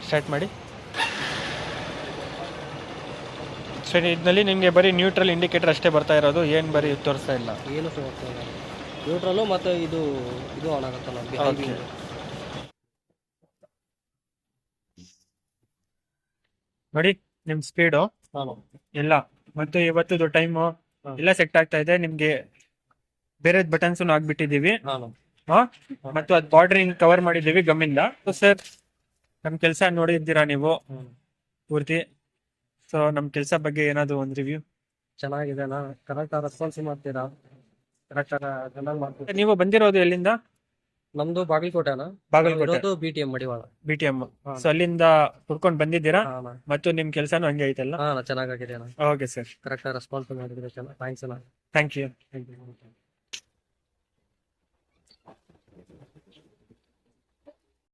Start ಮಾಡಿ ಸರಿ. ಇದರಲ್ಲಿ ನಿಮಗೆ ಬರೀ ನ್ಯೂಟ್ರಲ್ ಇಂಡಿಕೇಟರ್ ಅಷ್ಟೇ ಬರ್ತಾ ಇರೋದು, ಏನು ಬರೀ ತೋರಿಸ್ತಾ ಇಲ್ಲ. ಏನು ತೋರಿಸ್ತಾ ಇಲ್ಲ. ನ್ಯೂಟ್ರಲ್ಲು ಮತ್ತು ಇದು ಆನ್ ಆಗುತ್ತಲ್ಲ ಓಕೆ. ನೋಡಿ ನಿಮ್ಮ ಸ್ಪೀಡು ಎಲ್ಲ ಮತ್ತು ಇವತ್ತದು ಟೈಮು ಎಲ್ಲ ಸೆಟ್ ಆಗ್ತಾ ಇದೆ. ನಿಮಗೆ ಬೇರೆ ಬಟನ್ಸ್ ಆಗ್ಬಿಟ್ಟಿದೀವಿ ಮತ್ತು ಅದು ಬಾರ್ಡರಿಂಗ್ ಕವರ್ ಮಾಡಿದ್ದೀವಿ ಗಮ್ಮಿಂದ. ಸರ್ ನಮ್ಮ ಕೆಲಸ ನೋಡಿದ್ದೀರಾ ನೀವು ಪೂರ್ತಿ. ಸೊ ನಮ್ಮ ಕೆಲಸ ಬಗ್ಗೆ ಏನಾದ್ರು ಒಂದು ರಿವ್ಯೂ. ಚೆನ್ನಾಗಿದೆ, ಕರೆಕ್ಟ್ ರೆಸ್ಪಾನ್ಸ್ ಮಾಡ್ತೀರಾ, ಕರೆಕ್ಟ್ ಚೆನ್ನಾಗಿ ಮಾಡ್ತೀರಾ. ನೀವು ಬಂದಿರೋದು ಎಲ್ಲಿಂದ? ನಮ್ದು ಬಾಗಲಕೋಟೆನ. ಬಾಗಲಕೋಟೆ BTM ಮಡಿವಾಳ. BTM. ಸೊ ಅಲ್ಲಿಂದ ಹುಡ್ಕೊಂಡು ಬಂದಿದ್ದೀರಾ ಮತ್ತು ನಿಮ್ ಕೆಲಸನೂ ಹಂಗೆ ಐತಲ್ಲ? ಚೆನ್ನಾಗಿದೆ. ಓಕೆ ಸರ್, ಕರೆಕ್ಟ್ ರೆಸ್ಪಾನ್ಸ್ ಮಾಡಿದ್ರೆ ಚೆನ್ನಾಗಿ. ಥ್ಯಾಂಕ್ಸ್ ಅಣ್ಣ. Thank you. Thank you.